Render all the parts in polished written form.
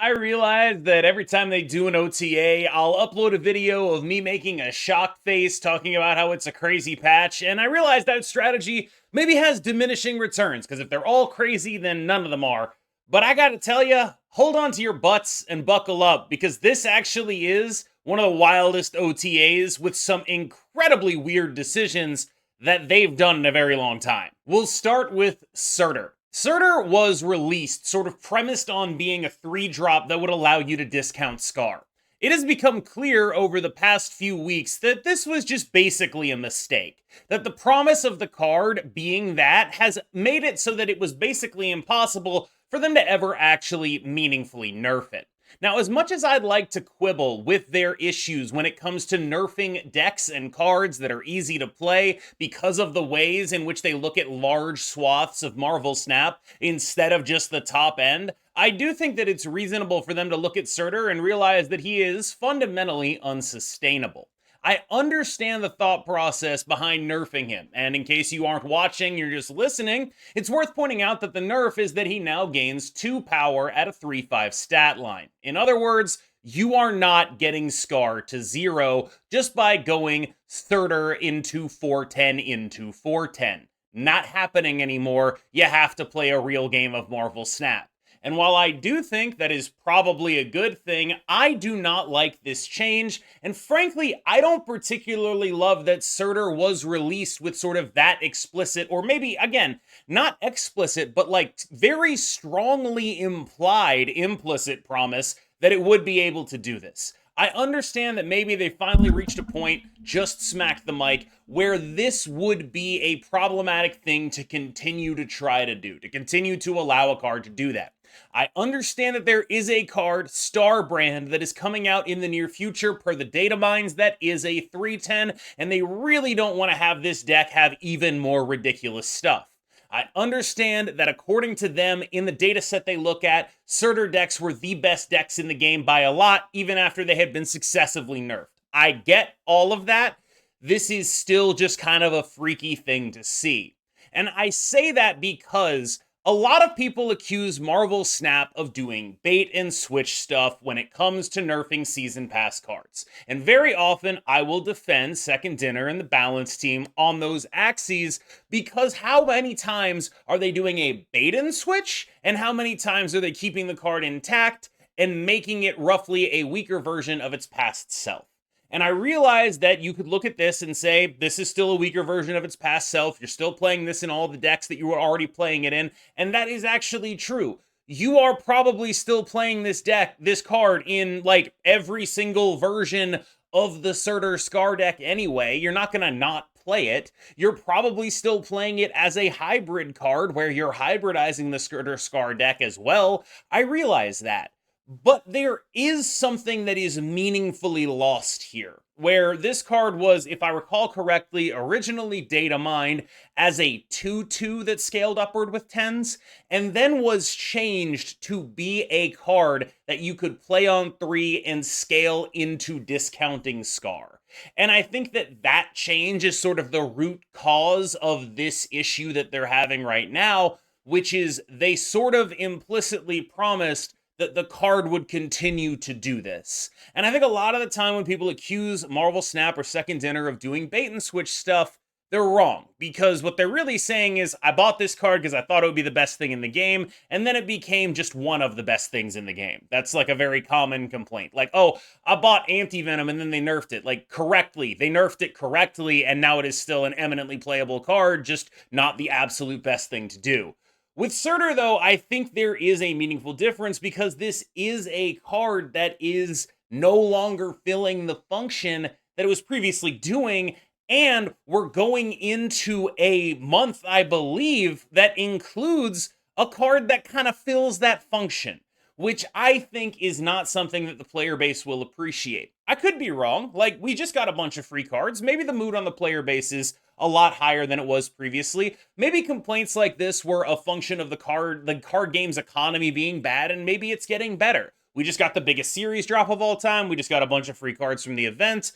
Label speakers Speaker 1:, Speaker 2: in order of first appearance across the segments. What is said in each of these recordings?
Speaker 1: I realize that every time they do an OTA, I'll upload a video of me making a shock face talking about how it's a crazy patch, and I realize that strategy maybe has diminishing returns, because if they're all crazy, then none of them are. But I gotta tell you, hold on to your butts and buckle up, because this actually is one of the wildest OTAs with some incredibly weird decisions that they've done in a very long time. We'll start with Surtur. Surtur was released sort of premised on being a 3-drop that would allow you to discount Skaar. It has become clear over the past few weeks that this was just basically a mistake. That the promise of the card being that has made it so that it was basically impossible for them to ever actually meaningfully nerf it. Now, as much as I'd like to quibble with their issues when it comes to nerfing decks and cards that are easy to play because of the ways in which they look at large swaths of Marvel Snap instead of just the top end, I do think that it's reasonable for them to look at Surtur and realize that he is fundamentally unsustainable. I understand the thought process behind nerfing him, and in case you aren't watching, you're just listening, it's worth pointing out that the nerf is that he now gains 2 power at a 3/5 stat line. In other words, you are not getting Skaar to 0 just by going Surtur into 410 into 410. Not happening anymore. You have to play a real game of Marvel Snap. And while I do think that is probably a good thing, I do not like this change. And frankly, I don't particularly love that Surtur was released with sort of that explicit, or maybe, again, not explicit, but like very strongly implied implicit promise that it would be able to do this. I understand that maybe they finally reached a point, just smacked the mic, where this would be a problematic thing to continue to try to do, to continue to allow a card to do that. I understand that there is a card, Star Brand, that is coming out in the near future per the data mines that is a 310, and they really don't want to have this deck have even more ridiculous stuff. I understand that according to them, in the data set they look at, Surtur decks were the best decks in the game by a lot, even after they had been successively nerfed. I get all of that. This is still just kind of a freaky thing to see. And I say that because a lot of people accuse Marvel Snap of doing bait and switch stuff when it comes to nerfing season pass cards. And very often I will defend Second Dinner and the balance team on those axes, because how many times are they doing a bait and switch? And how many times are they keeping the card intact and making it roughly a weaker version of its past self? And I realize that you could look at this and say, this is still a weaker version of its past self. You're still playing this in all the decks that you were already playing it in. And that is actually true. You are probably still playing this card in like every single version of the Surtur Skaar deck anyway. You're not going to not play it. You're probably still playing it as a hybrid card where you're hybridizing the Surtur Skaar deck as well. I realize that. But there is something that is meaningfully lost here, where this card was, if I recall correctly, originally data mined as a 2/2 that scaled upward with 10s, and then was changed to be a card that you could play on 3 and scale into discounting Skaar. And I think that that change is sort of the root cause of this issue that they're having right now, which is they sort of implicitly promised that the card would continue to do this. And I think a lot of the time when people accuse Marvel Snap or Second Dinner of doing bait and switch stuff, they're wrong. Because what they're really saying is, I bought this card because I thought it would be the best thing in the game, and then it became just one of the best things in the game. That's like a very common complaint. Like, oh, I bought Anti-Venom and then they nerfed it. Like, correctly. They nerfed it correctly, and now it is still an eminently playable card, just not the absolute best thing to do. With Surtur, though, I think there is a meaningful difference, because this is a card that is no longer filling the function that it was previously doing, and we're going into a month, I believe, that includes a card that kind of fills that function, which I think is not something that the player base will appreciate. I could be wrong. Like, we just got a bunch of free cards. Maybe the mood on the player base is a lot higher than it was previously. Maybe complaints like this were a function of the card game's economy being bad, and maybe it's getting better. We just got the biggest series drop of all time. We just got a bunch of free cards from the event.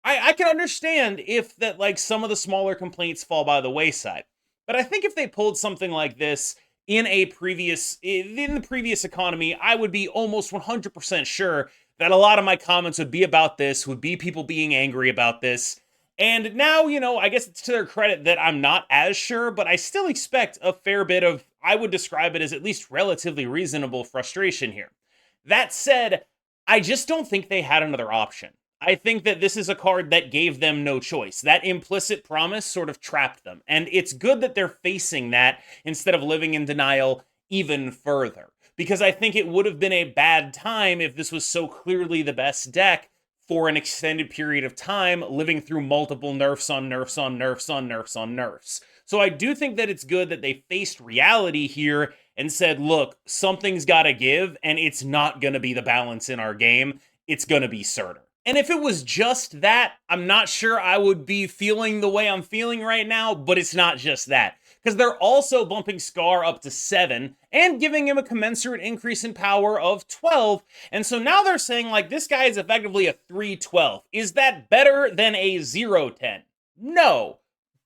Speaker 1: I can understand if that, like, some of the smaller complaints fall by the wayside. But I think if they pulled something like this in the previous economy, I would be almost 100% sure that a lot of my comments would be about this, would be people being angry about this. And now, I guess it's to their credit that I'm not as sure, but I still expect a fair bit of, I would describe it as at least relatively reasonable frustration here. That said, I just don't think they had another option. I think that this is a card that gave them no choice. That implicit promise sort of trapped them. And it's good that they're facing that instead of living in denial even further. Because I think it would have been a bad time if this was so clearly the best deck for an extended period of time, living through multiple nerfs on nerfs on nerfs on nerfs on nerfs. So I do think that it's good that they faced reality here and said, look, something's got to give, and it's not going to be the balance in our game. It's going to be Surtur. And if it was just that, I'm not sure I would be feeling the way I'm feeling right now, but it's not just that. Because they're also bumping Skaar up to 7 and giving him a commensurate increase in power of 12. And so now they're saying, like, this guy is effectively a 312. Is that better than a 010? No.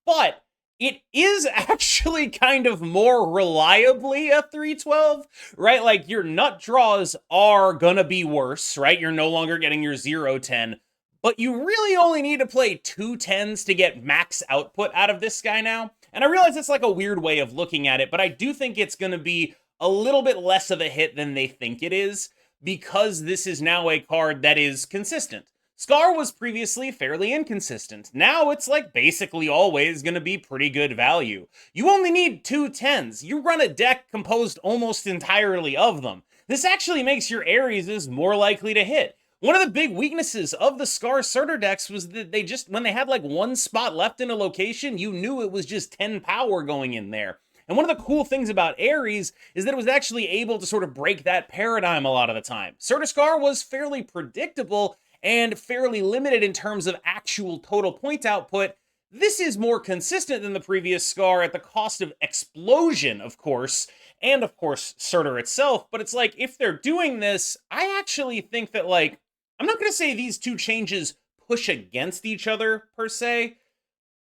Speaker 1: But it is actually kind of more reliably a 312, right? Like, your nut draws are gonna be worse, right? You're no longer getting your 010, but you really only need to play 2 10s to get max output out of this guy now. And I realize it's like a weird way of looking at it, but I do think it's gonna be a little bit less of a hit than they think it is, because this is now a card that is consistent. Skaar was previously fairly inconsistent. Now it's like basically always going to be pretty good value. You only need 2 10s. You run a deck composed almost entirely of them. This actually makes your Ares more likely to hit. One of the big weaknesses of the Skaar Surtur decks was that they just, when they had like one spot left in a location, you knew it was just 10 power going in there. And one of the cool things about Ares is that it was actually able to sort of break that paradigm a lot of the time. Surtur Skaar was fairly predictable and fairly limited in terms of actual total point output. This is more consistent than the previous Skaar at the cost of explosion, of course, and of course Surtur itself. But it's like, if they're doing this, I actually think that, like, I'm not going to say these two changes push against each other per se,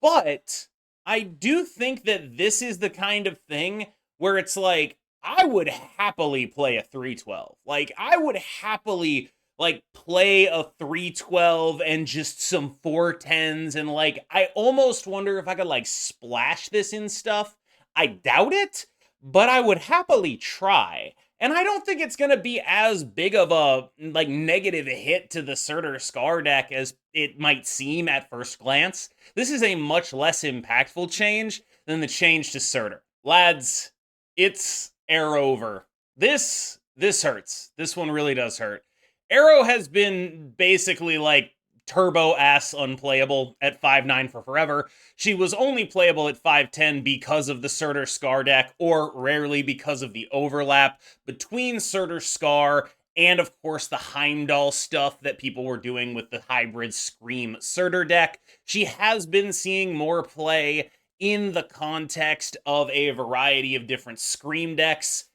Speaker 1: but I do think that this is the kind of thing where it's like, I would happily play a 312. Like, I would happily like play a 312 and just some 410s, and like I almost wonder if I could like splash this in stuff. I doubt it, but I would happily try. And I don't think it's going to be as big of a like negative hit to the Surtur Skaar deck as it might seem at first glance. This is a much less impactful change than the change to Surtur. Lads, it's Aero over. This hurts. This one really does hurt. Aero has been basically like turbo-ass unplayable at 5'9" for forever. She was only playable at 5'10" because of the Surtur Skaar deck, or rarely because of the overlap between Surtur Skaar and, of course, the Heimdall stuff that people were doing with the hybrid Scream Surtur deck. She has been seeing more play in the context of a variety of different Scream decks.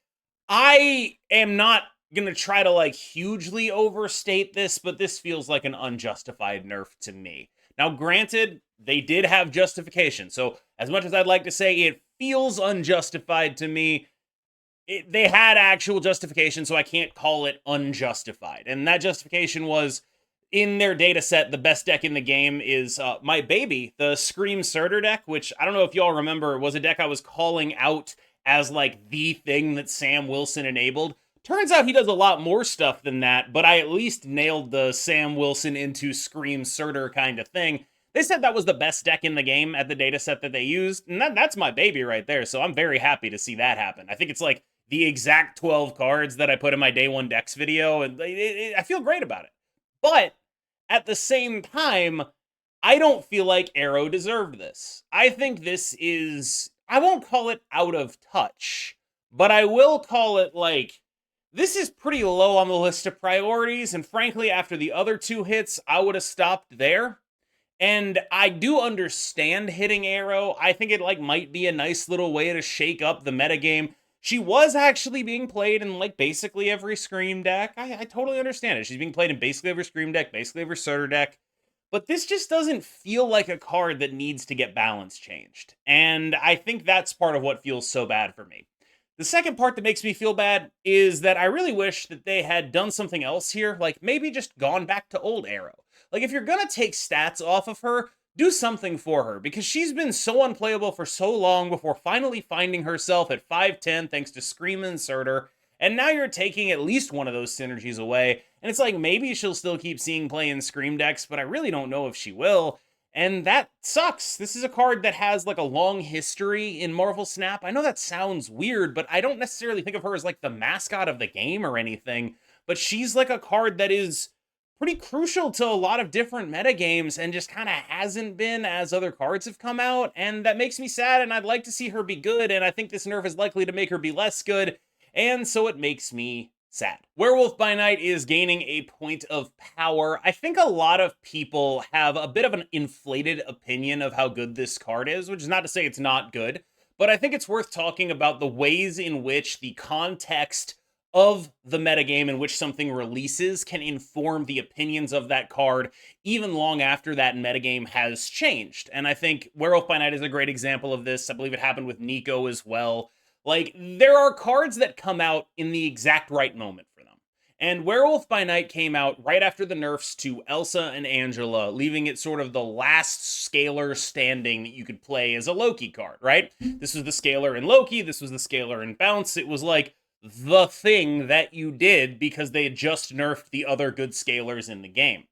Speaker 1: I am not gonna try to like hugely overstate this, but this feels like an unjustified nerf to me. Now, granted, they did have justification, so as much as I'd like to say it feels unjustified to me, they had actual justification, so I can't call it unjustified. And that justification was, in their data set, the best deck in the game is my baby, the Scream Surtur deck, which I don't know if y'all remember, was a deck I was calling out as like the thing that Sam Wilson enabled. Turns out he does a lot more stuff than that, but I at least nailed the Sam Wilson into Scream Surtur kind of thing. They said that was the best deck in the game at the dataset that they used, and that's my baby right there, so I'm very happy to see that happen. I think it's like the exact 12 cards that I put in my Day 1 decks video, and I feel great about it. But at the same time, I don't feel like Aero deserved this. I think this is, I won't call it out of touch, but I will call it like, this is pretty low on the list of priorities, and frankly, after the other 2 hits, I would have stopped there. And I do understand hitting Aero. I think it like might be a nice little way to shake up the metagame. She was actually being played in like basically every Scream deck. I totally understand it. She's being played in basically every Scream deck, basically every Surtur deck. But this just doesn't feel like a card that needs to get balance changed. And I think that's part of what feels so bad for me. The second part that makes me feel bad is that I really wish that they had done something else here, like maybe just gone back to old Aero. Like, if you're gonna take stats off of her, do something for her, because she's been so unplayable for so long before finally finding herself at 5'10 thanks to Scream and Surtur, and now you're taking at least one of those synergies away, and it's like maybe she'll still keep seeing play in Scream decks, but I really don't know if she will. And that sucks. This is a card that has like a long history in Marvel Snap. I know that sounds weird, but I don't necessarily think of her as like the mascot of the game or anything. But she's like a card that is pretty crucial to a lot of different metagames and just kind of hasn't been as other cards have come out. And that makes me sad, and I'd like to see her be good. And I think this nerf is likely to make her be less good. And so it makes me sad. Werewolf by Night is gaining a point of power. I think a lot of people have a bit of an inflated opinion of how good this card is, which is not to say it's not good, but I think it's worth talking about the ways in which the context of the metagame in which something releases can inform the opinions of that card even long after that metagame has changed. And I think Werewolf by Night is a great example of this. I believe it happened with Nico as well. Like, there are cards that come out in the exact right moment for them. And Werewolf by Night came out right after the nerfs to Elsa and Angela, leaving it sort of the last scalar standing that you could play as a Loki card, right? This was the scalar in Loki, this was the scalar in Bounce. It was like the thing that you did because they had just nerfed the other good scalars in the game.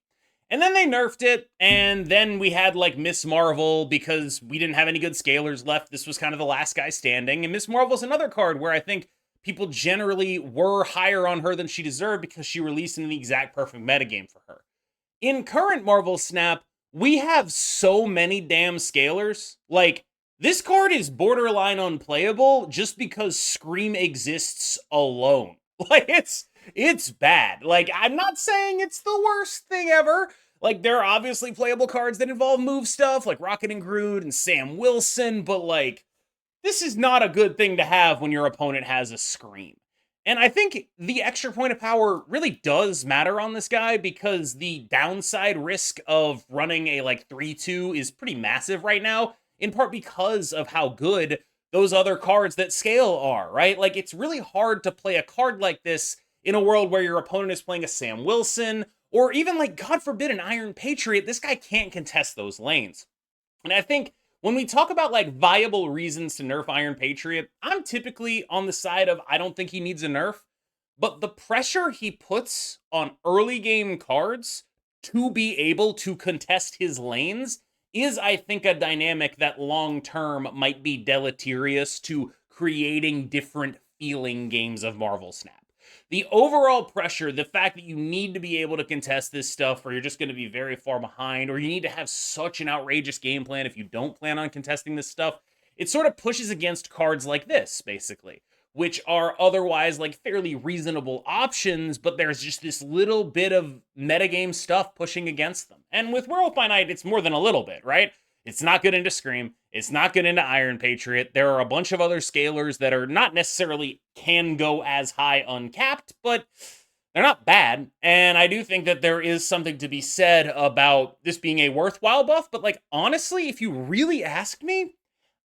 Speaker 1: And then they nerfed it, and then we had, like, Miss Marvel, because we didn't have any good scalars left. This was kind of the last guy standing, and Miss Marvel's another card where I think people generally were higher on her than she deserved because she released in the exact perfect metagame for her. In current Marvel Snap, we have so many damn scalars. Like, this card is borderline unplayable just because Scream exists alone. Like, it's bad. Like, I'm not saying it's the worst thing ever. Like, there are obviously playable cards that involve move stuff, like Rocket and Groot and Sam Wilson, but, like, this is not a good thing to have when your opponent has a Scream. And I think the extra point of power really does matter on this guy because the downside risk of running a, like, 3-2 is pretty massive right now, in part because of how good those other cards that scale are, right? Like, it's really hard to play a card like this in a world where your opponent is playing a Sam Wilson, or even, like, God forbid, an Iron Patriot. This guy can't contest those lanes. And I think when we talk about, like, viable reasons to nerf Iron Patriot, I'm typically on the side of I don't think he needs a nerf, but the pressure he puts on early game cards to be able to contest his lanes is, I think, a dynamic that long-term might be deleterious to creating different feeling games of Marvel Snap. The overall pressure, the fact that you need to be able to contest this stuff or you're just going to be very far behind, or you need to have such an outrageous game plan if you don't plan on contesting this stuff, it sort of pushes against cards like this, basically, which are otherwise like fairly reasonable options, but there's just this little bit of metagame stuff pushing against them. And with Werewolf by Night, it's more than a little bit, right? It's not good into Scream. It's not good into Iron Patriot. There are a bunch of other scalars that are not necessarily can go as high uncapped, but they're not bad. And I do think that there is something to be said about this being a worthwhile buff. But, like, honestly, if you really ask me,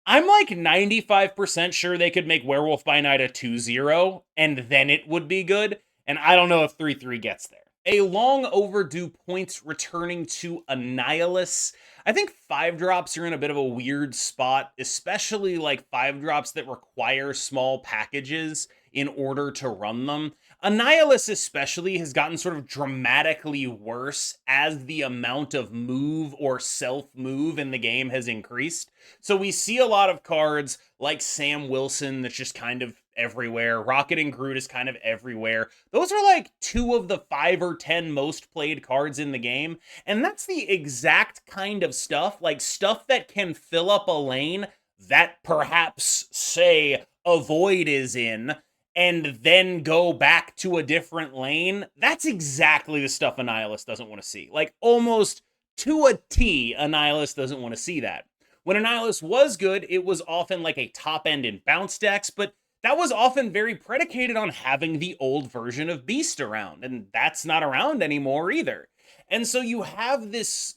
Speaker 1: I'm like 95% sure they could make Werewolf by Night a 2-0, and then it would be good. And I don't know if 3-3 gets there. A long overdue point returning to Annihilus. I think 5-drops are in a bit of a weird spot, especially like 5-drops that require small packages in order to run them. Annihilus especially has gotten sort of dramatically worse as the amount of move or self-move in the game has increased. So we see a lot of cards like Sam Wilson that's just kind of everywhere. Rocket and Groot is kind of everywhere. Those are like 2 of the 5 or 10 most played cards in the game. And that's the exact kind of stuff, like stuff that can fill up a lane that perhaps, say, a Void is in, and then go back to a different lane. That's exactly the stuff Annihilus doesn't want to see. Like, almost to a T, Annihilus doesn't want to see that. When Annihilus was good, it was often like a top end in bounce decks, but that was often very predicated on having the old version of Beast around, and that's not around anymore either. And so you have this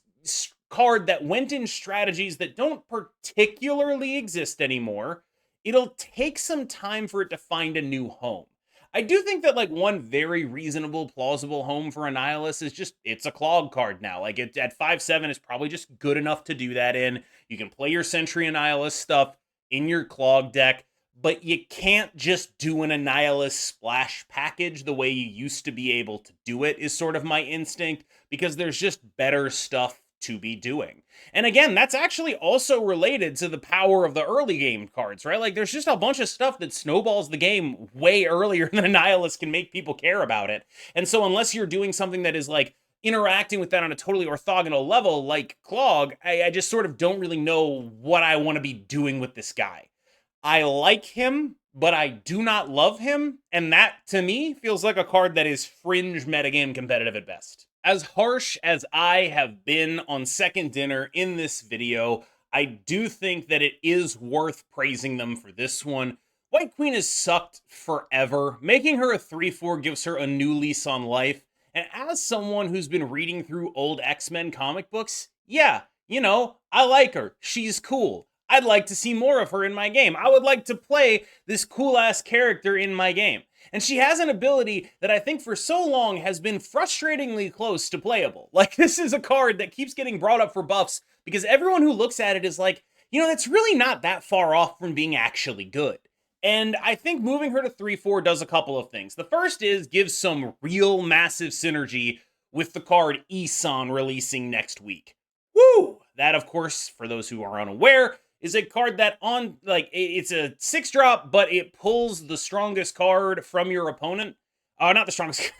Speaker 1: card that went in strategies that don't particularly exist anymore. it'll take some time for it to find a new home. I do think that like one very reasonable, plausible home for Annihilus is just it's a clog card now. Like it at 5/7 is probably just good enough to do that in. You can play your Sentry Annihilus stuff in your clog deck, but you can't just do an Annihilus splash package the way you used to be able to do it, is sort of my instinct, because there's just better stuff to be doing. And again, that's actually also related to the power of the early game cards, right? Like there's just a bunch of stuff that snowballs the game way earlier than Annihilus can make people care about it. And so unless you're doing something that is like interacting with that on a totally orthogonal level, like Clog, I just sort of don't really know what I want to be doing with this guy. I like him, but I do not love him, and that, to me, feels like a card that is fringe metagame competitive at best. As harsh as I have been on Second Dinner in this video, I do think that it is worth praising them for this one. White Queen has sucked forever. Making her a 3/4 gives her a new lease on life, and as someone who's been reading through old X-Men comic books, yeah, you know, I like her. She's cool. I'd like to see more of her in my game. I would like to play this cool-ass character in my game. And she has an ability that I think for so long has been frustratingly close to playable. Like, this is a card that keeps getting brought up for buffs because everyone who looks at it is like, you know, that's really not that far off from being actually good. And I think moving her to 3/4 does a couple of things. The first is gives some real massive synergy with the card Isan releasing next week. Woo! That, of course, for those who are unaware, is a card that on, like, it's a 6-drop, but it pulls the strongest card from your opponent. Not the strongest.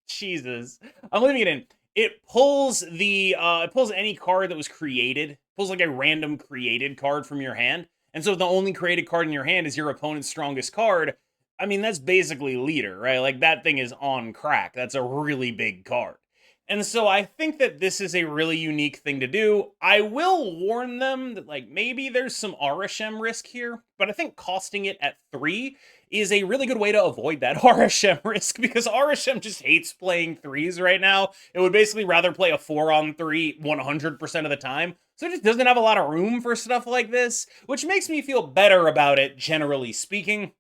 Speaker 1: Jesus. I'm leaving it in. It pulls it pulls any card that was created. It pulls like a random created card from your hand. And so if the only created card in your hand is your opponent's strongest card, I mean, that's basically leader, right? Like, that thing is on crack. That's a really big card. And so I think that this is a really unique thing to do. I will warn them that, like, maybe there's some Arishem risk here, but I think costing it at 3 is a really good way to avoid that Arishem risk, because Arishem just hates playing 3s right now. It would basically rather play a 4-on-3 100% of the time. So it just doesn't have a lot of room for stuff like this, which makes me feel better about it, generally speaking.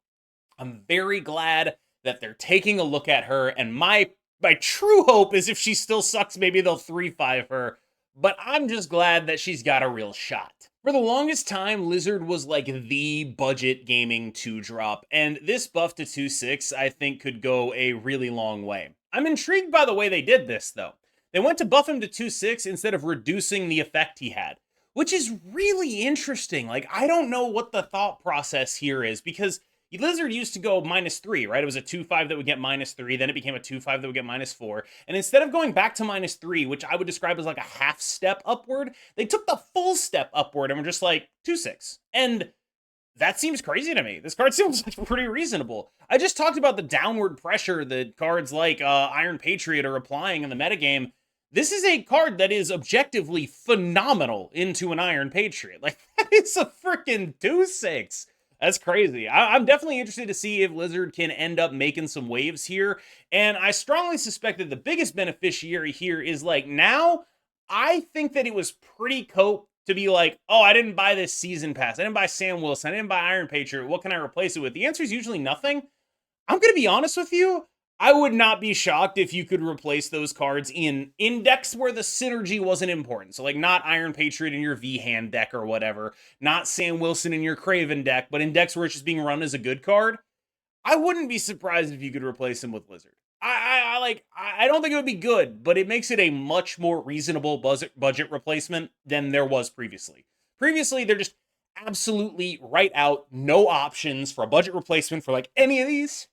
Speaker 1: I'm very glad that they're taking a look at her, and my true hope is if she still sucks, maybe they'll 3/5 her, but I'm just glad that she's got a real shot. For the longest time, Lizard was like the budget gaming 2-drop, and this buff to 2/6 I think could go a really long way. I'm intrigued by the way they did this, though. They went to buff him to 2/6 instead of reducing the effect he had, which is really interesting. Like, I don't know what the thought process here is, because Lizard used to go -3, right? It was a 2/5 that would get -3, then it became a 2/5 that would get -4. And instead of going back to -3, which I would describe as like a half step upward, they took the full step upward and were just like 2/6. And that seems crazy to me. This card seems like pretty reasonable. I just talked about the downward pressure that cards like Iron Patriot are applying in the metagame. This is a card that is objectively phenomenal into an Iron Patriot. Like, that is a freaking 2/6. That's crazy. I'm definitely interested to see if Lizard can end up making some waves here. And I strongly suspect that the biggest beneficiary here is, like, now, I think that it was pretty cope to be like, oh, I didn't buy this season pass. I didn't buy Sam Wilson. I didn't buy Iron Patriot. What can I replace it with? The answer is usually nothing. I'm going to be honest with you. I would not be shocked if you could replace those cards in decks where the synergy wasn't important. So, like, not Iron Patriot in your V-Hand deck or whatever, not Sam Wilson in your Craven deck, but in decks where it's just being run as a good card. I wouldn't be surprised if you could replace him with Lizard. I don't think it would be good, but it makes it a much more reasonable budget replacement than there was previously. Previously, they're just absolutely right out, no options for a budget replacement for, like, any of these.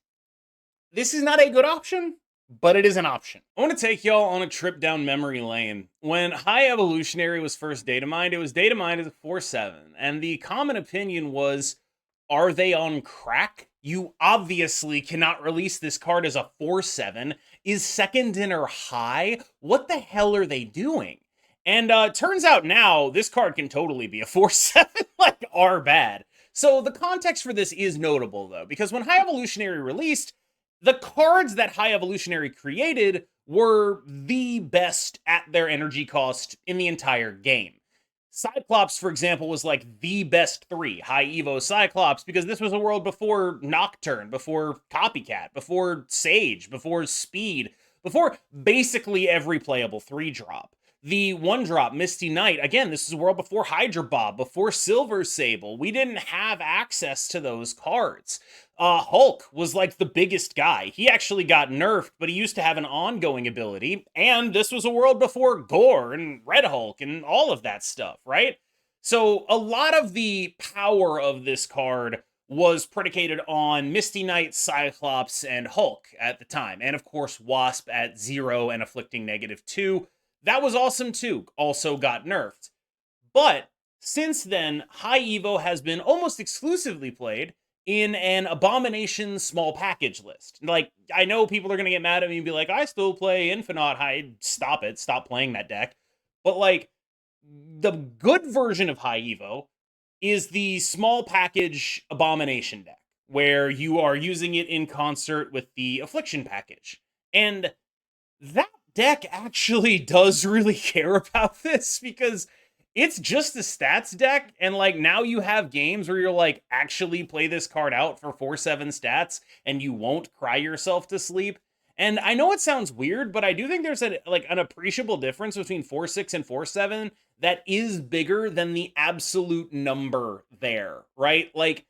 Speaker 1: This is not a good option, but it is an option. I want to take y'all on a trip down memory lane. When High Evolutionary was first data mined, it was data mined as a 4/7, and the common opinion was, are they on crack? You obviously cannot release this card as a 4/7. Is Second Dinner high? What the hell are they doing? And turns out now, this card can totally be a 4/7, like, are bad. So the context for this is notable, though, because when High Evolutionary released, the cards that High Evolutionary created were the best at their energy cost in the entire game. Cyclops, for example, was like the best 3 high Evo Cyclops because this was a world before Nocturne, before Copycat, before Sage, before Speed, before basically every playable 3-drop. The 1-drop, Misty Knight, again, this is a world before Hydra Bob, before Silver Sable. We didn't have access to those cards. Hulk was like the biggest guy. He actually got nerfed, but he used to have an ongoing ability. And this was a world before Gore and Red Hulk and all of that stuff, right? So a lot of the power of this card was predicated on Misty Knight, Cyclops, and Hulk at the time. And of course, Wasp at 0 and afflicting -2. That was awesome too. Also got nerfed. But since then, High Evo has been almost exclusively played in an Abomination small package list. Like, I know people are going to get mad at me and be like, I still play Infinite High. Stop it. Stop playing that deck. But like, the good version of High Evo is the small package Abomination deck, where you are using it in concert with the Affliction package. And that deck actually does really care about this because it's just a stats deck, and like now you have games where you're like, actually play this card out for 4/7 stats and you won't cry yourself to sleep. And I know it sounds weird, but I do think there's an appreciable difference between 4/6 and 4/7 that is bigger than the absolute number there, right? Like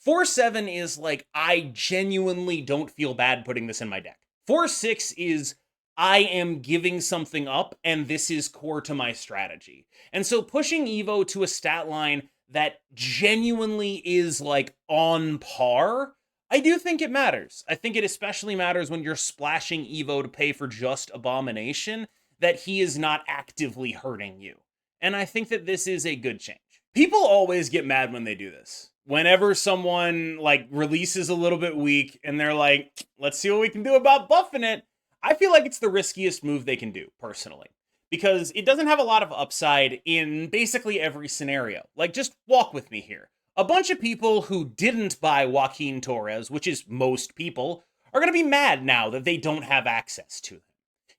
Speaker 1: 4/7 is like, I genuinely don't feel bad putting this in my deck. 4/6 is, I am giving something up, and this is core to my strategy. And so pushing Evo to a stat line that genuinely is like on par, I do think it matters. I think it especially matters when you're splashing Evo to pay for just Abomination, that he is not actively hurting you. And I think that this is a good change. People always get mad when they do this. Whenever someone like releases a little bit weak and they're like, let's see what we can do about buffing it. I feel like it's the riskiest move they can do, personally, because it doesn't have a lot of upside in basically every scenario. Like, just walk with me here. A bunch of people who didn't buy Joaquin Torres, which is most people, are going to be mad now that they don't have access to him.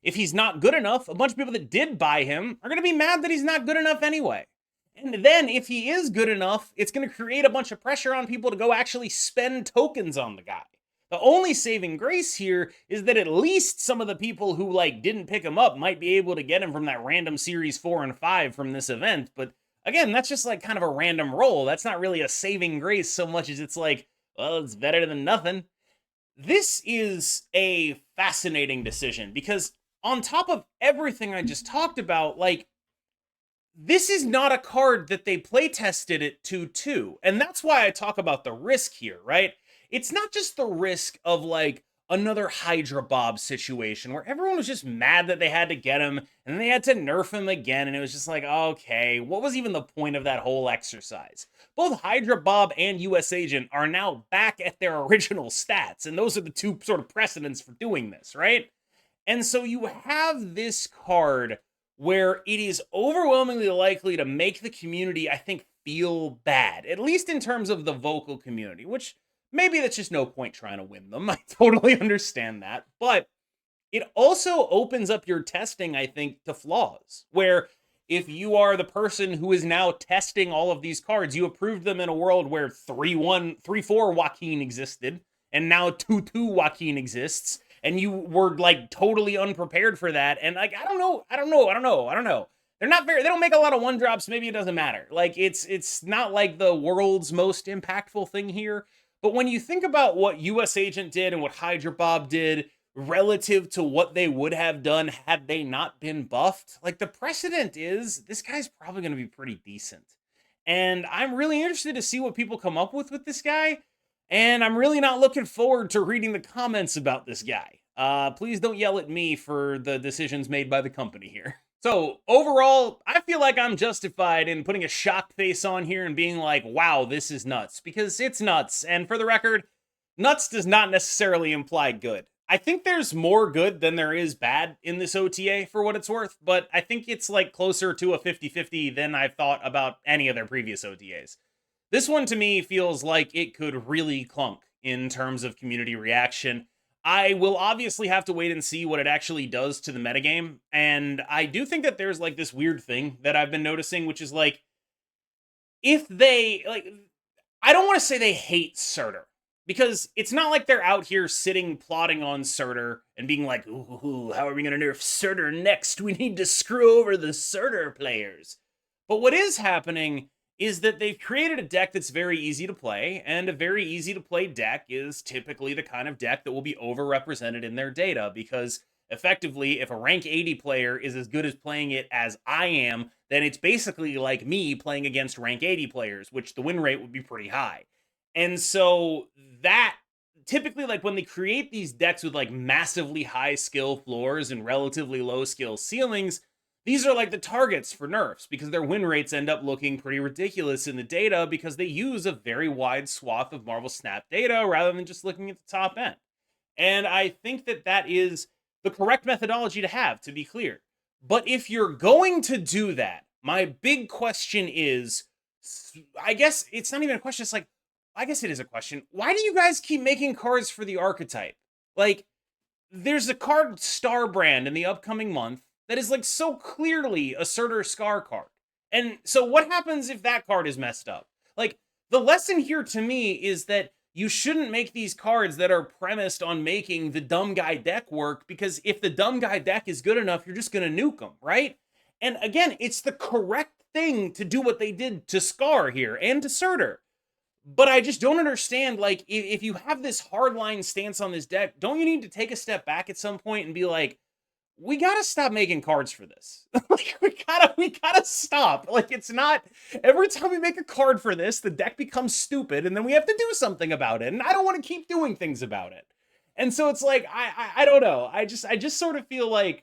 Speaker 1: If he's not good enough, a bunch of people that did buy him are going to be mad that he's not good enough anyway. And then if he is good enough, it's going to create a bunch of pressure on people to go actually spend tokens on the guy. The only saving grace here is that at least some of the people who like didn't pick him up might be able to get him from that random series 4 and 5 from this event. But again, that's just like kind of a random roll. That's not really a saving grace so much as it's like, well, it's better than nothing. This is a fascinating decision because on top of everything I just talked about, like, this is not a card that they play tested it to. And that's why I talk about the risk here, right? It's not just the risk of like another Hydra Bob situation where everyone was just mad that they had to get him and then they had to nerf him again. And it was just like, okay, what was even the point of that whole exercise? Both Hydra Bob and US Agent are now back at their original stats. And those are the two sort of precedents for doing this, right? And so you have this card where it is overwhelmingly likely to make the community, I think, feel bad, at least in terms of the vocal community, which maybe that's just no point trying to win them. I totally understand that. But it also opens up your testing, I think, to flaws, where if you are the person who is now testing all of these cards, you approved them in a world where 3-1, 3-4 Joaquin existed, and now 2-2 Joaquin exists, and you were like totally unprepared for that. And like, I don't know. They're not very, they don't make a lot of 1-drops. Maybe it doesn't matter. Like, it's not like the world's most impactful thing here. But when you think about what US Agent did and what Hydra Bob did relative to what they would have done had they not been buffed, like, the precedent is this guy's probably going to be pretty decent. And I'm really interested to see what people come up with this guy. And I'm really not looking forward to reading the comments about this guy. Please don't yell at me for the decisions made by the company here. So overall, I feel like I'm justified in putting a shock face on here and being like, wow, this is nuts, because it's nuts. And for the record, nuts does not necessarily imply good. I think there's more good than there is bad in this OTA for what it's worth, but I think it's like closer to a 50-50 than I've thought about any of their previous OTAs. This one to me feels like it could really clunk in terms of community reaction. I will obviously have to wait and see what it actually does to the metagame. And I do think that there's like this weird thing that I've been noticing, which is like, if they, like, I don't want to say they hate Surtur, because it's not like they're out here sitting plotting on Surtur and being like, ooh, how are we going to nerf Surtur next? We need to screw over the Surtur players. But what is happening is that they've created a deck that's very easy to play, and a very easy to play deck is typically the kind of deck that will be overrepresented in their data, because effectively, if a rank 80 player is as good as playing it as I am, then it's basically like me playing against rank 80 players, which the win rate would be pretty high. And so that typically, like, when they create these decks with like massively high skill floors and relatively low skill ceilings, these are like the targets for nerfs, because their win rates end up looking pretty ridiculous in the data because they use a very wide swath of Marvel Snap data rather than just looking at the top end. And I think that that is the correct methodology to have, to be clear. But if you're going to do that, my big question is, I guess it's not even a question, it's like, I guess it is a question. Why do you guys keep making cards for the archetype? Like, there's a card Starbrand in the upcoming month that is like so clearly a Surtur Skaar card. And so what happens if that card is messed up? Like, the lesson here to me is that you shouldn't make these cards that are premised on making the dumb guy deck work, because if the dumb guy deck is good enough, you're just going to nuke them, right? And again, it's the correct thing to do what they did to Skaar here and to Surtur. But I just don't understand, like, if you have this hardline stance on this deck, don't you need to take a step back at some point and be like, we gotta stop making cards for this. Like, we gotta stop. Like, it's not, every time we make a card for this, the deck becomes stupid, and then we have to do something about it. And I don't want to keep doing things about it. And so it's like, I don't know. I just sort of feel like,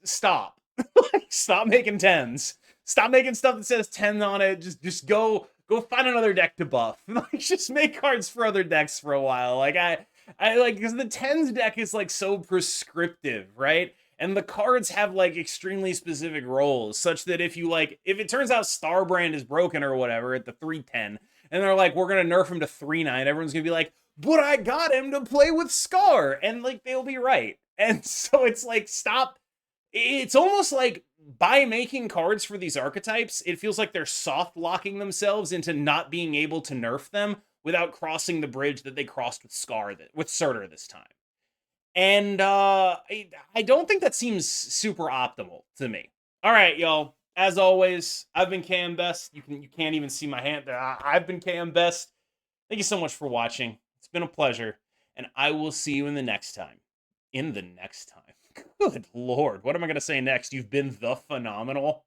Speaker 1: stop. Like, stop making 10s. Stop making stuff that says 10 on it. Just go find another deck to buff. Like, just make cards for other decks for a while. Like, I like, because the 10s deck is like so prescriptive, right? And the cards have like extremely specific roles, such that if it turns out Starbrand is broken or whatever at the 310, and they're like, we're gonna nerf him to 3-9, everyone's gonna be like, but I got him to play with Skaar, and like, they'll be right. And so it's like, stop. It's almost like, by making cards for these archetypes, it feels like they're soft locking themselves into not being able to nerf them without crossing the bridge that they crossed with Surtur this time. And I don't think that seems super optimal to me. All right, y'all. As always, I've been KMBest. You can't even see my hand there. I've been KMBest. Thank you so much for watching. It's been a pleasure, and I will see you in the next time. Good Lord, what am I going to say next? You've been the phenomenal.